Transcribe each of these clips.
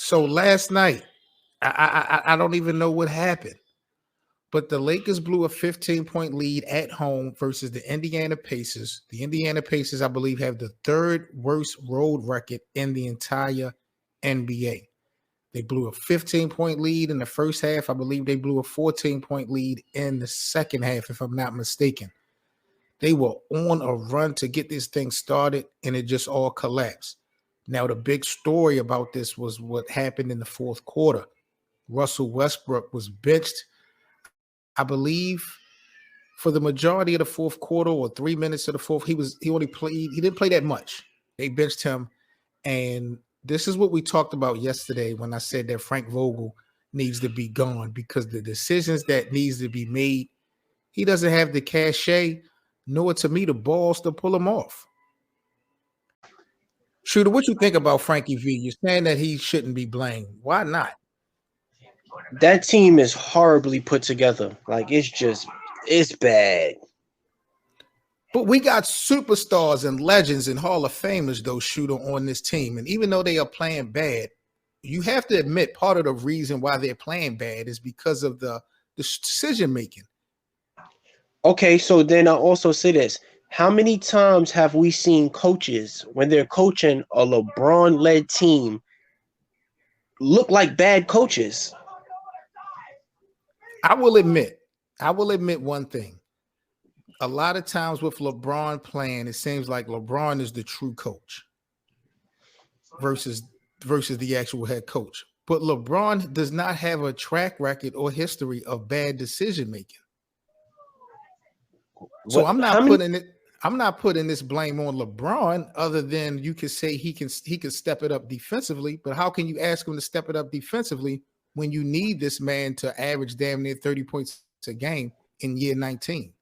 So last night, I don't even know what happened, but the Lakers blew a 15-point lead at home versus the Indiana Pacers. The Indiana Pacers, I believe, have the third worst road record in the entire NBA. They blew a 15-point lead in the first half. I believe they blew a 14-point lead in the second half, if I'm not mistaken. They were on a run to get this thing started, and it just all collapsed. Now, the big story about this was what happened in the fourth quarter. Russell Westbrook was benched, I believe, for the majority of the fourth quarter or 3 minutes of the fourth. He didn't play that much. They benched him, and this is what we talked about yesterday when I said that Frank Vogel needs to be gone because the decisions that needs to be made, he doesn't have the cachet, nor to me the balls to pull him off. Shooter, what you think about Frankie V? You're saying that he shouldn't be blamed. Why not? That team is horribly put together. Like it's bad. But we got superstars and legends and Hall of Famers, though, Shooter, on this team. And even though they are playing bad, you have to admit part of the reason why they're playing bad is because of the decision making. Okay, so then I'll also say this. How many times have we seen coaches, when they're coaching a LeBron-led team, look like bad coaches? I will admit one thing. A lot of times with LeBron playing, it seems like LeBron is the true coach versus the actual head coach. But LeBron does not have a track record or history of bad decision making. So I'm not putting this blame on LeBron, other than you could say he can step it up defensively. But how can you ask him to step it up defensively when you need this man to average damn near 30 points a game in year 19?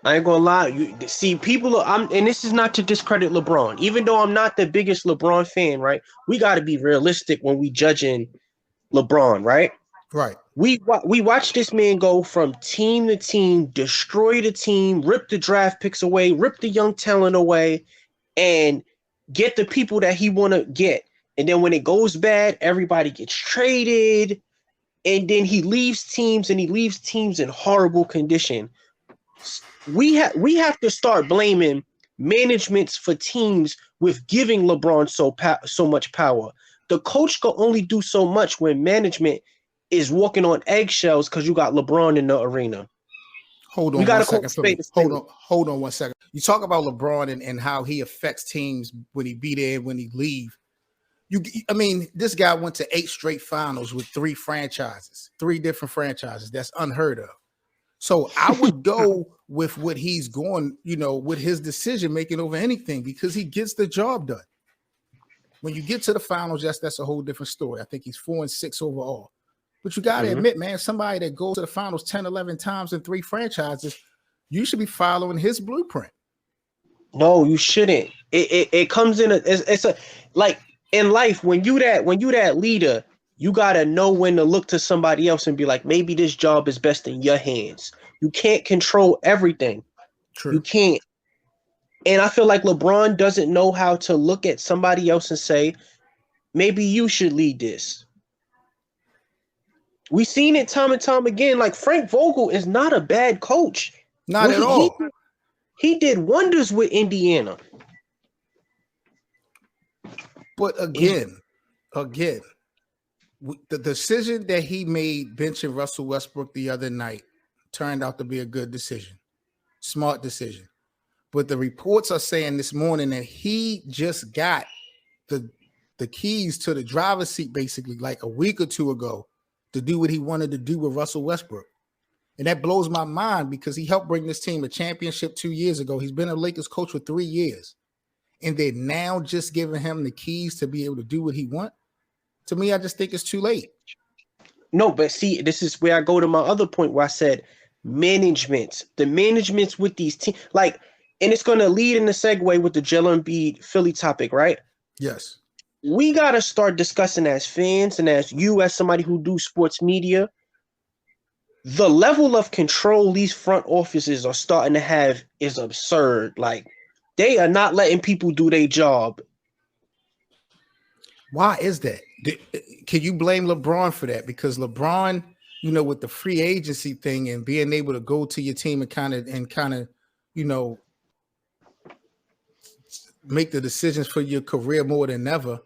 I ain't gonna lie. You see, and this is not to discredit LeBron. Even though I'm not the biggest LeBron fan, right? We got to be realistic when we judging LeBron, right? Right. We watched this man go from team to team, destroy the team, rip the draft picks away, rip the young talent away, and get the people that he want to get. And then when it goes bad, everybody gets traded, and then he leaves teams in horrible condition. We have to start blaming managements for teams with giving LeBron so much power. The coach can only do so much when management is walking on eggshells because you got LeBron in the arena. Hold on one second for me. Hold on 1 second. You talk about LeBron and how he affects teams when he be there, when he leave. This guy went to 8 straight finals with 3 different franchises. That's unheard of. So I would go with what he's going, with his decision making over anything, because he gets the job done. When you get to the finals, that's a whole different story. I think he's 4-6 overall. But you got to admit, man, somebody that goes to the finals 10, 11 times in 3 franchises, you should be following his blueprint. No, you shouldn't. It comes in it's a like in life, when you that leader, you gotta know when to look to somebody else and be like, maybe this job is best in your hands. You can't control everything. True. You can't. And I feel like LeBron doesn't know how to look at somebody else and say, maybe you should lead this. We've seen it time and time again. Like, Frank Vogel is not a bad coach. Not at all. He did wonders with Indiana. But again, the decision that he made benching Russell Westbrook the other night turned out to be a good decision. Smart decision. But the reports are saying this morning that he just got the keys to the driver's seat basically like a week or 2 ago to do what he wanted to do with Russell Westbrook. And that blows my mind because he helped bring this team a championship 2 years ago. He's been a Lakers coach for 3 years. And they're now just giving him the keys to be able to do what he wants. To me, I just think it's too late. No, but see, this is where I go to my other point where I said the managements with these teams, like, and it's going to lead in the segue with the Joel Embiid Philly topic, right? Yes. We got to start discussing as fans and as somebody who do sports media, the level of control these front offices are starting to have is absurd. Like, they are not letting people do their job. Why is that? Can you blame LeBron for that? Because LeBron, with the free agency thing and being able to go to your team and kind of, you know, make the decisions for your career more than ever,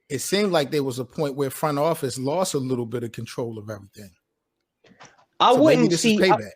it seemed like there was a point where front office lost a little bit of control of everything. I So maybe wouldn't this is see. payback.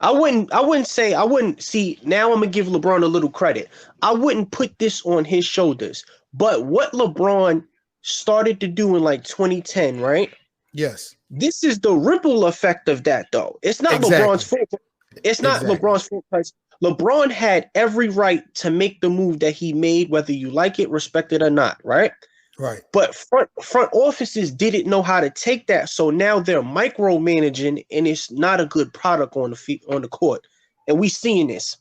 I wouldn't see. Now I'm gonna give LeBron a little credit. I wouldn't put this on his shoulders. But what LeBron started to do in like 2010, right? Yes. This is the ripple effect of that, though. It's not LeBron's Exactly. fault. It's not Exactly. LeBron's fault because LeBron had every right to make the move that he made, whether you like it, respect it, or not, right? Right. But front offices didn't know how to take that, so now they're micromanaging, and it's not a good product on the court. And we seeing this.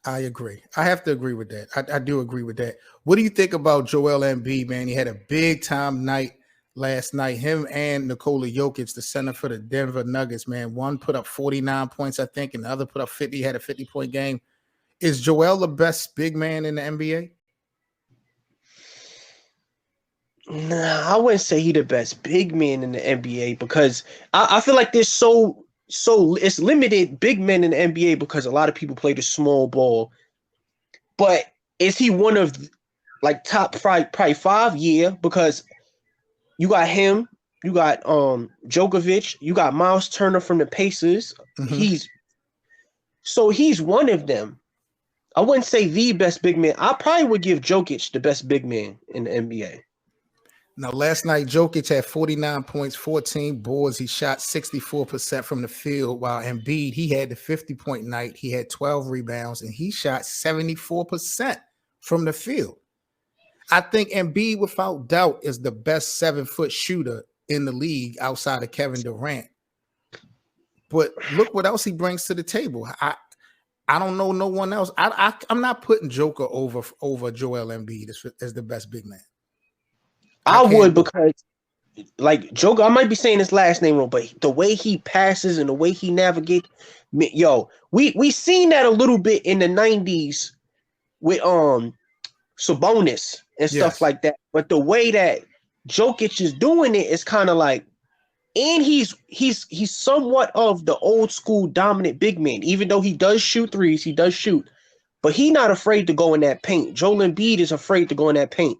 I agree. I have to agree with that. I do agree with that. What do you think about Joel Embiid, man? He had a big time night last night. Him and NIKOLA Jokic, the center for the Denver Nuggets, man. One put up 49 points, I think, and the other put up 50. He had a 50-point game. Is Joel the best big man in the NBA? Nah, I wouldn't say he the best big man in the NBA because I feel like there's so it's limited big men in the NBA because a lot of people play the small ball. But is he one of like top five, probably five? Yeah, because you got him, you got Jokic, you got Miles Turner from the Pacers. Mm-hmm. He's one of them. I wouldn't say the best big man. I probably would give Jokic the best big man in the NBA. Now, last night, Jokic had 49 points, 14 boards. He shot 64% from the field, while Embiid, he had the 50-point night. He had 12 rebounds, and he shot 74% from the field. I think Embiid, without doubt, is the best 7-foot shooter in the league outside of Kevin Durant. But look what else he brings to the table. I don't know no one else. I'm not putting Joker over Joel Embiid as the best big man. I would because, like, Joker, I might be saying his last name wrong, but the way he passes and the way he navigates, we seen that a little bit in the 90s with Sabonis and stuff like that. But the way that Jokic is doing it is kind of like, and he's somewhat of the old school dominant big man, even though he does shoot threes, he does shoot, but he's not afraid to go in that paint. Joel Embiid is afraid to go in that paint.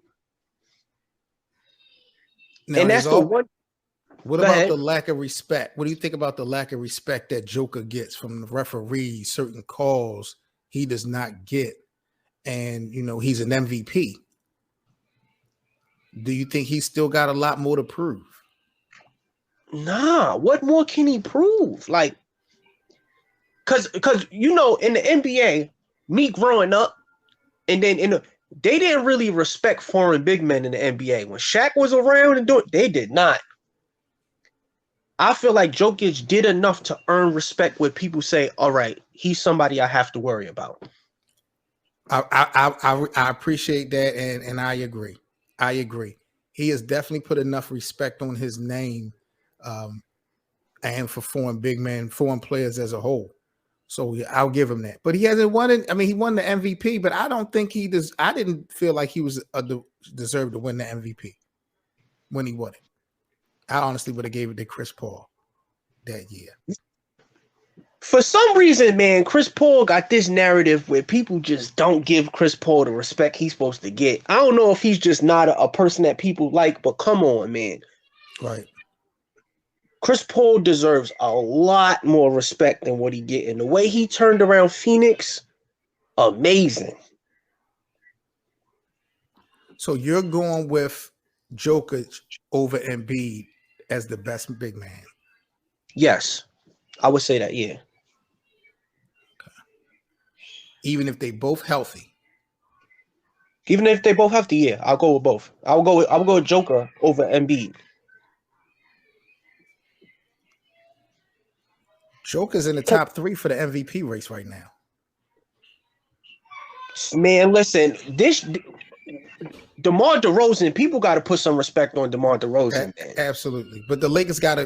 Now, and that's the one. What about the lack of respect? What do you think about the lack of respect that Joker gets from the referees? Certain calls he does not get, and he's an MVP. Do you think he's still got a lot more to prove? Nah, what more can he prove? Like, cause in the NBA, me growing up, and then they didn't really respect foreign big men in the NBA. When Shaq was around and they did not. I feel like Jokic did enough to earn respect where people say, all right, he's somebody I have to worry about. I appreciate that, and I agree. I agree. He has definitely put enough respect on his name, and for foreign players as a whole. So I'll give him that. But he hasn't won it. I mean, he won the MVP, but I don't think he does. I didn't feel like he was deserved to win the MVP when he won it. I honestly would have gave it to Chris Paul that year. For some reason, man, Chris Paul got this narrative where people just don't give Chris Paul the respect he's supposed to get. I don't know if he's just not a person that people like, but come on, man. Right. Chris Paul deserves a lot more respect than what he get. And the way he turned around Phoenix, amazing. So you're going with Jokic over Embiid as the best big man? Yes, I would say that, yeah. Okay. Even if they both healthy? Even if they both healthy, yeah, I'll go with both. I'll go with Joker over Embiid. Joker's in the top 3 for the MVP race right now. Man, listen, DeMar DeRozan, people got to put some respect on DeMar DeRozan. Absolutely. But the Lakers got to,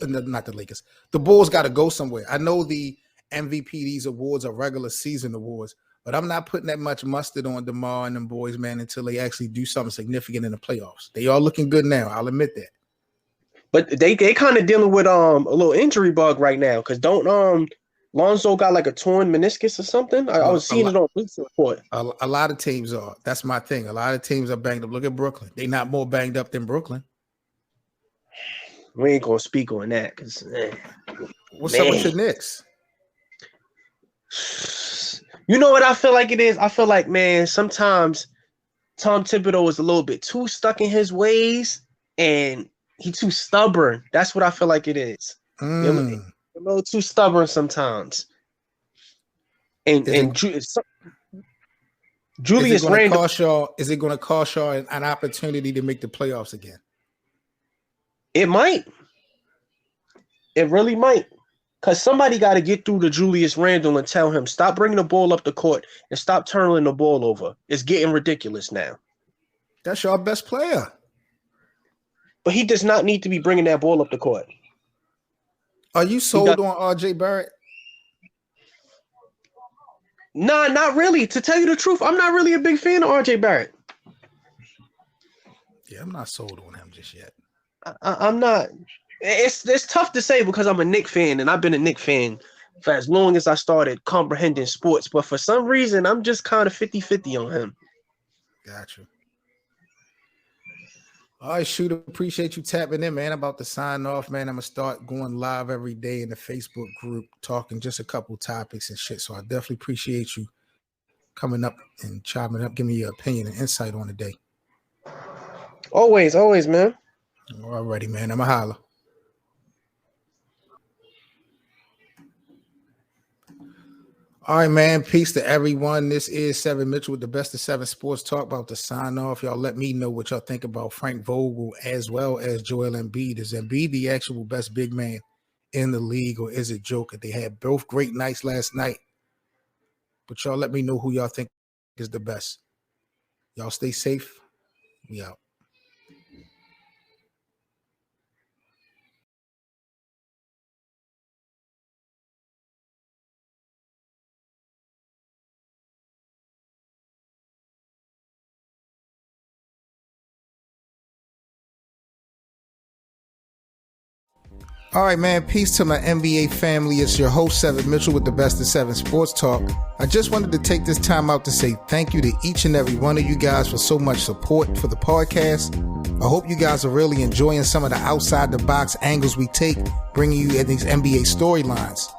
not the Lakers, the Bulls got to go somewhere. I know the MVP, these awards are regular season awards, But I'm not putting that much mustard on DeMar and them boys, man, until they actually do something significant in the playoffs. They are looking good now. I'll admit that. But they kind of dealing with a little injury bug right now because don't Lonzo got like a torn meniscus or something? I was seeing it on Bleacher Report. A lot of teams are. That's my thing. A lot of teams are banged up. Look at Brooklyn. They're not more banged up than Brooklyn. We ain't gonna speak on that because what's up with your Knicks? You know what I feel like it is? I feel like, man, sometimes Tom Thibodeau is a little bit too stuck in his ways and he too stubborn. That's what I feel like it is. A little too stubborn sometimes. And Julius Randle. Is it going to cost y'all an opportunity to make the playoffs again? It might. It really might. Because somebody got to get through to Julius Randle and tell him, stop bringing the ball up the court and stop turning the ball over. It's getting ridiculous now. That's your best player. But he does not need to be bringing that ball up the court. Are you sold on RJ Barrett? Nah, not really. To tell you the truth, I'm not really a big fan of RJ Barrett. Yeah, I'm not sold on him just yet. I'm not. It's tough to say because I'm a Knicks fan and I've been a Knicks fan for as long as I started comprehending sports. But for some reason, I'm just kind of 50-50 on him. Gotcha. All right, Shooter, appreciate you tapping in, man. I'm about to sign off, man. I'm going to start going live every day in the Facebook group, talking just a couple topics and shit. So I definitely appreciate you coming up and chiming up, giving me your opinion and insight on the day. Always, man. All righty, man. I'm a holler. All right, man. Peace to everyone. This is Seven Mitchell with the Best of Seven Sports Talk. About to sign off. Y'all let me know what y'all think about Frank Vogel as well as Joel Embiid. Is Embiid the actual best big man in the league, or is it Jokic? They had both great nights last night, but y'all let me know who y'all think is the best. Y'all stay safe. We out. All right, man. Peace to my NBA family. It's your host, Seven Mitchell, with the Best of Seven Sports Talk. I just wanted to take this time out to say thank you to each and every one of you guys for so much support for the podcast. I hope you guys are really enjoying some of the outside the box angles we take, bringing you in these NBA storylines.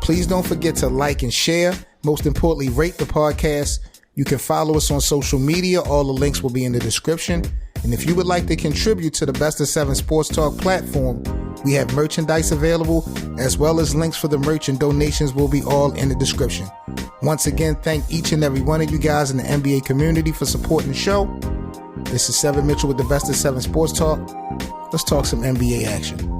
Please don't forget to like and share. Most importantly, rate the podcast. You can follow us on social media. All the links will be in the description. And if you would like to contribute to the Best of Seven Sports Talk platform, we have merchandise available, as well as links for the merch, and donations will be all in the description. Once again, thank each and every one of you guys in the NBA community for supporting the show. This is Seven Mitchell with the Best of Seven Sports Talk. Let's talk some NBA action.